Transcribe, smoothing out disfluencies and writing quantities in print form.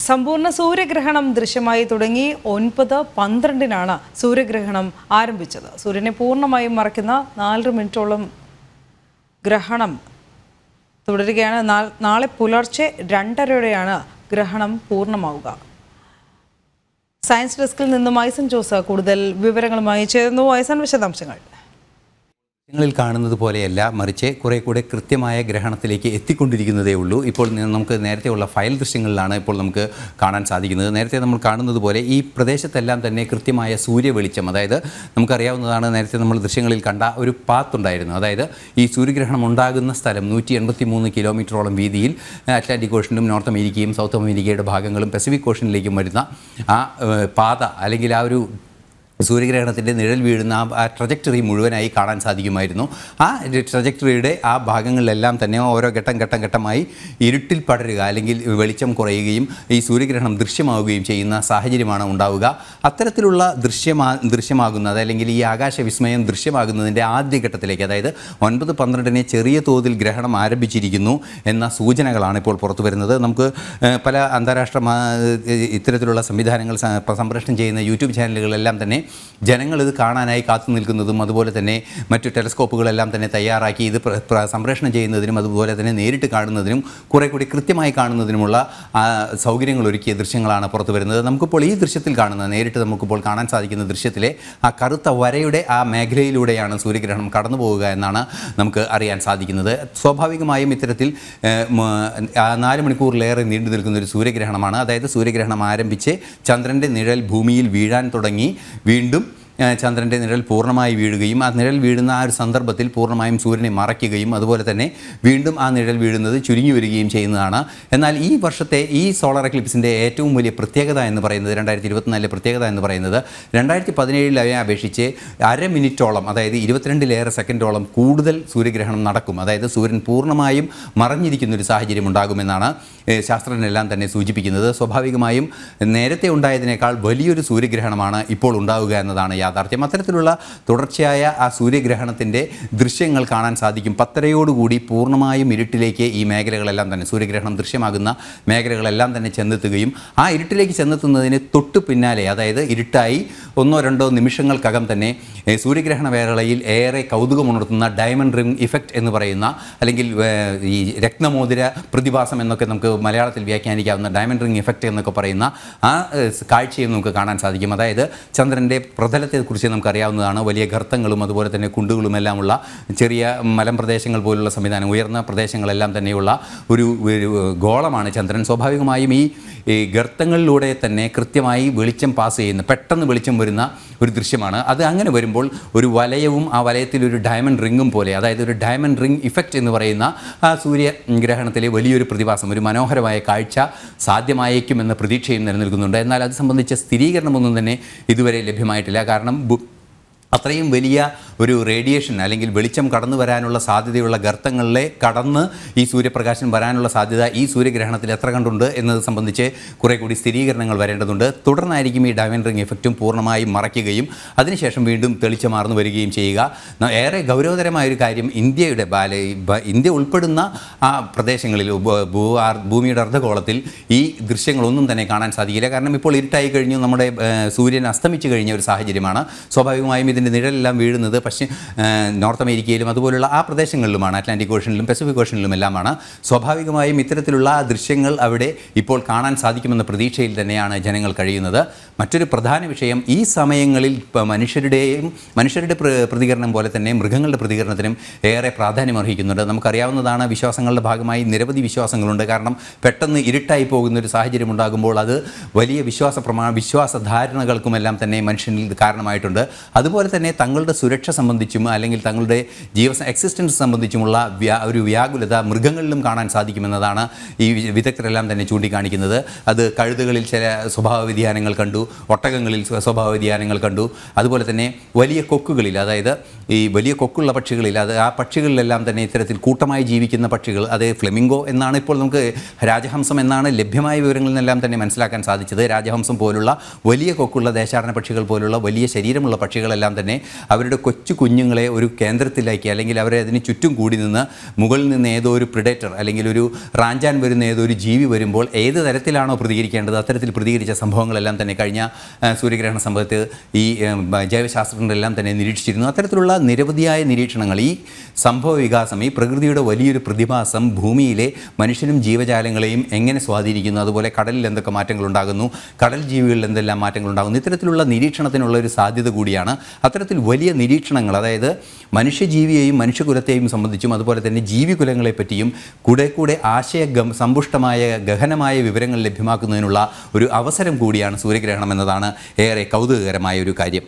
സമ്പൂർണ്ണ സൂര്യഗ്രഹണം ദൃശ്യമായി തുടങ്ങി 9:12 സൂര്യഗ്രഹണം ആരംഭിച്ചത്. സൂര്യനെ പൂർണ്ണമായും മറയ്ക്കുന്ന 4 മിനിറ്റോളം ഗ്രഹണം തുടരുകയാണ്. നാളെ പുലർച്ചെ 2:30 ഗ്രഹണം പൂർണ്ണമാവുക. സയൻസ് ഡെസ്കിൽ നിന്നും ഐസൻ ജോസ് കൂടുതൽ വിവരങ്ങളുമായി ചേർന്നു. ഐസൻ, വിശദാംശങ്ങൾ. ങ്ങളിൽ കാണുന്നത് പോലെയല്ല, മറിച്ച് കുറേ കൂടെ കൃത്യമായ ഗ്രഹണത്തിലേക്ക് എത്തിക്കൊണ്ടിരിക്കുന്നതേ ഉള്ളൂ. ഇപ്പോൾ നമുക്ക് നേരത്തെയുള്ള ഫയൽ ദൃശ്യങ്ങളിലാണ് ഇപ്പോൾ നമുക്ക് കാണാൻ സാധിക്കുന്നത്. നേരത്തെ നമ്മൾ കാണുന്നത് പോലെ ഈ പ്രദേശത്തെല്ലാം തന്നെ കൃത്യമായ സൂര്യവെളിച്ചം, അതായത് നമുക്കറിയാവുന്നതാണ്, നേരത്തെ നമ്മൾ ദൃശ്യങ്ങളിൽ കണ്ട ഒരു പാത്തുണ്ടായിരുന്നു. അതായത് ഈ സൂര്യഗ്രഹണം ഉണ്ടാകുന്ന സ്ഥലം 183 കിലോമീറ്ററോളം വീതിയിൽ അറ്റ്ലാന്റിക് ഓഷനും നോർത്ത് അമേരിക്കയും സൗത്ത് അമേരിക്കയുടെ ഭാഗങ്ങളും പസഫിക് ഓഷനിലേക്കും വരുന്ന ആ പാത, അല്ലെങ്കിൽ ആ ഒരു സൂര്യഗ്രഹണത്തിൻ്റെ നിഴൽ വീഴുന്ന ആ ട്രജക്ടറി മുഴുവനായി കാണാൻ സാധിക്കുമായിരുന്നു. ആ ട്രജക്ടറിയുടെ ആ ഭാഗങ്ങളിലെല്ലാം തന്നെ ഓരോ ഘട്ടമായി ഇരുട്ടിൽ പടരുക, അല്ലെങ്കിൽ വെളിച്ചം കുറയുകയും ഈ സൂര്യഗ്രഹണം ദൃശ്യമാവുകയും ചെയ്യുന്ന സാഹചര്യമാണ് ഉണ്ടാവുക. അത്തരത്തിലുള്ള ദൃശ്യമാകുന്നത്, അല്ലെങ്കിൽ ഈ ആകാശവിസ്മയം ദൃശ്യമാകുന്നതിൻ്റെ ആദ്യഘട്ടത്തിലേക്ക്, അതായത് 9:12 ചെറിയ തോതിൽ ഗ്രഹണം ആരംഭിച്ചിരിക്കുന്നു എന്ന സൂചനകളാണ് ഇപ്പോൾ പുറത്തു വരുന്നത്. നമുക്ക് പല അന്താരാഷ്ട്ര ഇത്തരത്തിലുള്ള സംവിധാനങ്ങൾ സംപ്രേഷണം ചെയ്യുന്ന യൂട്യൂബ് ചാനലുകളെല്ലാം തന്നെ ജനങ്ങൾ ഇത് കാണാനായി കാത്തു നിൽക്കുന്നതും, അതുപോലെ തന്നെ മറ്റു ടെലസ്കോപ്പുകളെല്ലാം തന്നെ തയ്യാറാക്കി ഇത് സംപ്രേഷണം ചെയ്യുന്നതിനും, അതുപോലെ തന്നെ നേരിട്ട് കാണുന്നതിനും കുറേ കൂടി കൃത്യമായി കാണുന്നതിനുമുള്ള സൗകര്യങ്ങൾ ഒരുക്കിയ ദൃശ്യങ്ങളാണ് പുറത്തു വരുന്നത്. നമുക്കിപ്പോൾ ഈ ദൃശ്യത്തിൽ കാണുന്ന, നേരിട്ട് നമുക്കിപ്പോൾ കാണാൻ സാധിക്കുന്ന ദൃശ്യത്തിലെ ആ കറുത്ത വരയുടെ ആ മേഖലയിലൂടെയാണ് സൂര്യഗ്രഹണം കടന്നു പോവുക എന്നാണ് നമുക്ക് അറിയാൻ സാധിക്കുന്നത്. സ്വാഭാവികമായും ഇത്തരത്തിൽ 4 മണിക്കൂറിലേറെ നീണ്ടു നിൽക്കുന്ന ഒരു സൂര്യഗ്രഹണമാണ്. അതായത് സൂര്യഗ്രഹണം ആരംഭിച്ച് ചന്ദ്രൻ്റെ നിഴൽ ഭൂമിയിൽ വീഴാൻ തുടങ്ങി, വീണ്ടും ചന്ദ്രൻ്റെ നിഴൽ പൂർണ്ണമായി വീഴുകയും ആ നിഴൽ വീഴുന്ന ആ ഒരു സന്ദർഭത്തിൽ പൂർണ്ണമായും സൂര്യനെ മറയ്ക്കുകയും, അതുപോലെ തന്നെ വീണ്ടും ആ നിഴൽ വീഴുന്നത് ചുരുങ്ങി വരികയും ചെയ്യുന്നതാണ്. എന്നാൽ ഈ വർഷത്തെ ഈ സോളാർ എക്ലിപ്സിൻ്റെ ഏറ്റവും വലിയ പ്രത്യേകത എന്ന് പറയുന്നത്, 2024 പ്രത്യേകത എന്ന് പറയുന്നത്, 2017 അപേക്ഷിച്ച് 1/2 മിനിറ്റോളം, അതായത് 22 സെക്കൻഡോളം കൂടുതൽ സൂര്യഗ്രഹണം നടക്കും. അതായത് സൂര്യൻ പൂർണ്ണമായും മറഞ്ഞിരിക്കുന്നൊരു സാഹചര്യം ഉണ്ടാകുമെന്നാണ് ശാസ്ത്രജ്ഞരെല്ലാം തന്നെ സൂചിപ്പിക്കുന്നത്. സ്വാഭാവികമായും നേരത്തെ ഉണ്ടായതിനേക്കാൾ വലിയൊരു സൂര്യഗ്രഹണമാണ് ഇപ്പോൾ ഉണ്ടാവുക എന്നതാണ് യാഥാർത്ഥ്യം. അത്തരത്തിലുള്ള തുടർച്ചയായ ആ സൂര്യഗ്രഹണത്തിൻ്റെ ദൃശ്യങ്ങൾ കാണാൻ സാധിക്കും. 10:30 പൂർണ്ണമായും ഇരുട്ടിലേക്ക് ഈ മേഖലകളെല്ലാം തന്നെ, സൂര്യഗ്രഹണം ദൃശ്യമാകുന്ന മേഖലകളെല്ലാം തന്നെ ചെന്നെത്തുകയും ആ ഇരുട്ടിലേക്ക് ചെന്നെത്തുന്നതിന് തൊട്ടു പിന്നാലെ, അതായത് ഇരുട്ടായി 1-2 നിമിഷങ്ങൾക്കകം തന്നെ സൂര്യഗ്രഹണ വേളയിൽ ഏറെ കൗതുകമുണർത്തുന്ന ഡയമണ്ട് റിംഗ് ഇഫക്റ്റ് എന്ന് പറയുന്ന, അല്ലെങ്കിൽ ഈ രത്നമോതിര പ്രതിഭാസം എന്നൊക്കെ നമുക്ക് മലയാളത്തിൽ വ്യാഖ്യാനിക്കാവുന്ന ഡയമണ്ട് റിംഗ് ഇഫക്റ്റ് എന്നൊക്കെ പറയുന്ന ആ കാഴ്ചയും നമുക്ക് കാണാൻ സാധിക്കും. അതായത് ചന്ദ്രൻ്റെ പ്രതലത്തെക്കുറിച്ച് നമുക്കറിയാവുന്നതാണ്. വലിയ ഗർത്തങ്ങളും അതുപോലെ തന്നെ കുണ്ടുകളും എല്ലാമുള്ള ചെറിയ മലമ്പ്രദേശങ്ങൾ പോലുള്ള സംവിധാനം, ഉയർന്ന പ്രദേശങ്ങളെല്ലാം തന്നെയുള്ള ഒരു ഗോളമാണ് ചന്ദ്രൻ. സ്വാഭാവികമായും ഈ ഗർത്തങ്ങളിലൂടെ തന്നെ കൃത്യമായി വെളിച്ചം പാസ് ചെയ്യുന്ന, പെട്ടെന്ന് വെളിച്ചം വരുന്ന ഒരു ദൃശ്യമാണ് അത്. അങ്ങനെ വരുമ്പോൾ ഒരു വലയവും ആ വലയത്തിൽ ഒരു ഡയമണ്ട് റിങ്ങും പോലെ, അതായത് ഒരു ഡയമണ്ട് റിംഗ് ഇഫക്റ്റ് എന്ന് പറയുന്ന ആ സൂര്യഗ്രഹണത്തിലെ വലിയൊരു പ്രതിഭാസം, ഒരു മനോഹരമായ കാഴ്ച സാധ്യമായേക്കുമെന്ന പ്രതീക്ഷയും നിലനിൽക്കുന്നുണ്ട്. എന്നാൽ അത് സംബന്ധിച്ച സ്ഥിരീകരണമൊന്നും തന്നെ ഇതുവരെ ലഭ്യമായിട്ടില്ല. കാരണം അത്രയും വലിയ ഒരു റേഡിയേഷൻ, അല്ലെങ്കിൽ വെളിച്ചം കടന്നു വരാനുള്ള സാധ്യതയുള്ള ഗർത്തങ്ങളിലെ കടന്ന് ഈ സൂര്യപ്രകാശം വരാനുള്ള സാധ്യത ഈ സൂര്യഗ്രഹണത്തിൽ എത്ര കണ്ടുണ്ട് എന്നത് സംബന്ധിച്ച് കുറേ കൂടി സ്ഥിരീകരണങ്ങൾ വരേണ്ടതുണ്ട്. തുടർന്നായിരിക്കും ഈ ഡയമണ്ട് റിംഗ് എഫക്റ്റും പൂർണ്ണമായും മറയ്ക്കുകയും അതിനുശേഷം വീണ്ടും തെളിച്ചമാർന്നു വരികയും ചെയ്യുക. ഏറെ ഗൗരവതരമായൊരു കാര്യം, ഇന്ത്യ ഉൾപ്പെടുന്ന ആ പ്രദേശങ്ങളിൽ, ഭൂമിയുടെ അർദ്ധഗോളത്തിൽ ഈ ദൃശ്യങ്ങളൊന്നും തന്നെ കാണാൻ സാധിക്കില്ല. കാരണം ഇപ്പോൾ ഇരുട്ടായി കഴിഞ്ഞു, നമ്മുടെ സൂര്യൻ അസ്തമിച്ചു കഴിഞ്ഞ ഒരു സാഹചര്യമാണ്. സ്വാഭാവികമായും ഇതിൻ്റെ നിഴലെല്ലാം വീഴുന്നത് നോർത്ത് അമേരിക്കയിലും അതുപോലുള്ള ആ പ്രദേശങ്ങളിലുമാണ്, അറ്റ്ലാന്റിക് ഓഷനിലും പസഫിക് ഓഷനിലും എല്ലാമാണ്. സ്വാഭാവികമായും ഇത്തരത്തിലുള്ള ദൃശ്യങ്ങൾ അവിടെ ഇപ്പോൾ കാണാൻ സാധിക്കുമെന്ന പ്രതീക്ഷയിൽ തന്നെയാണ് ജനങ്ങൾ കഴിയുന്നത്. മറ്റൊരു പ്രധാന വിഷയം, ഈ സമയങ്ങളിൽ മനുഷ്യരുടെ പ്രതികരണം പോലെ തന്നെ മൃഗങ്ങളുടെ പ്രതികരണത്തിനും ഏറെ പ്രാധാന്യം അർഹിക്കുന്നുണ്ട്. നമുക്കറിയാവുന്നതാണ്, വിശ്വാസങ്ങളുടെ ഭാഗമായി നിരവധി വിശ്വാസങ്ങളുണ്ട്. കാരണം പെട്ടെന്ന് ഇരുട്ടായി പോകുന്നൊരു സാഹചര്യം ഉണ്ടാകുമ്പോൾ അത് വലിയ വിശ്വാസധാരണകൾക്കുമെല്ലാം തന്നെ മനുഷ്യനിൽ കാരണമായിട്ടുണ്ട്. അതുപോലെ തന്നെ തങ്ങളുടെ സുരക്ഷ സംബന്ധിച്ചും, അല്ലെങ്കിൽ തങ്ങളുടെ എക്സിസ്റ്റൻസ് സംബന്ധിച്ചുമുള്ള ഒരു വ്യാകുലത മൃഗങ്ങളിലും കാണാൻ സാധിക്കുമെന്നതാണ് ഈ വിദഗ്ധരെല്ലാം തന്നെ ചൂണ്ടിക്കാണിക്കുന്നത്. അത് കഴുതകളിൽ ചില സ്വഭാവ വ്യതിയാനങ്ങൾ കണ്ടു, ഒട്ടകങ്ങളിൽ സ്വഭാവ വ്യതിയാനങ്ങൾ കണ്ടു, അതുപോലെ തന്നെ വലിയ കൊക്കുകളിൽ, അതായത് ഈ വലിയ കൊക്കുള്ള പക്ഷികളിൽ, ആ പക്ഷികളിലെല്ലാം തന്നെ ഇത്തരത്തിൽ കൂട്ടമായി ജീവിക്കുന്ന പക്ഷികൾ, അത് ഫ്ലെമിംഗോ എന്നാണ് ഇപ്പോൾ നമുക്ക്, രാജഹംസം എന്നാണ് ലഭ്യമായ വിവരങ്ങളിൽ നിന്നെല്ലാം തന്നെ മനസ്സിലാക്കാൻ സാധിച്ചത്. രാജഹംസം പോലുള്ള വലിയ കൊക്കുള്ള ദേശാടന പക്ഷികൾ പോലുള്ള വലിയ ശരീരമുള്ള പക്ഷികളെല്ലാം എല്ലാം തന്നെ അവരുടെ കൊച്ചു കുഞ്ഞുങ്ങളെ ഒരു കേന്ദ്രത്തിലേക്ക് അല്ലെങ്കിൽ അവരെ അതിന് ചുറ്റും കൂടി നിന്ന് മുകളിൽ നിന്ന് ഏതോ ഒരു പ്രിഡേറ്റർ അല്ലെങ്കിൽ ഒരു റാഞ്ചാൻ വരുന്ന ഏതോ ഒരു ജീവി വരുമ്പോൾ ഏത് തരത്തിലാണോ പ്രതികരിക്കേണ്ടത് അത്തരത്തിൽ പ്രതികരിച്ച സംഭവങ്ങളെല്ലാം തന്നെ കഴിഞ്ഞ സൂര്യഗ്രഹണ സംഭവത്ത് ഈ ജൈവശാസ്ത്രജ്ഞരെല്ലാം തന്നെ നിരീക്ഷിച്ചിരുന്നു. അത്തരത്തിലുള്ള നിരവധിയായ നിരീക്ഷണങ്ങൾ ഈ സംഭവ വികാസം ഈ പ്രകൃതിയുടെ വലിയൊരു പ്രതിഭാസം ഭൂമിയിലെ മനുഷ്യനും ജീവജാലങ്ങളെയും എങ്ങനെ സ്വാധീനിക്കുന്നു, അതുപോലെ കടലിൽ എന്തൊക്കെ മാറ്റങ്ങൾ ഉണ്ടാകുന്നു, കടൽ ജീവികളിൽ എന്തെല്ലാം മാറ്റങ്ങൾ ഉണ്ടാകുന്നു, ഇത്തരത്തിലുള്ള നിരീക്ഷണത്തിനുള്ള ഒരു സാധ്യത കൂടിയാണ്. അത്തരത്തിൽ വലിയ നിരീക്ഷണങ്ങൾ, അതായത് മനുഷ്യജീവിയെയും മനുഷ്യകുലത്തെയും സംബന്ധിച്ചും അതുപോലെ തന്നെ ജീവികുലങ്ങളെ പറ്റിയും കൂടെ സമ്പുഷ്ടമായ ഗഹനമായ വിവരങ്ങൾ ലഭ്യമാക്കുന്നതിനുള്ള ഒരു അവസരം കൂടിയാണ് സൂര്യഗ്രഹണം എന്നതാണ് ഏറെ കൗതുകകരമായ ഒരു കാര്യം.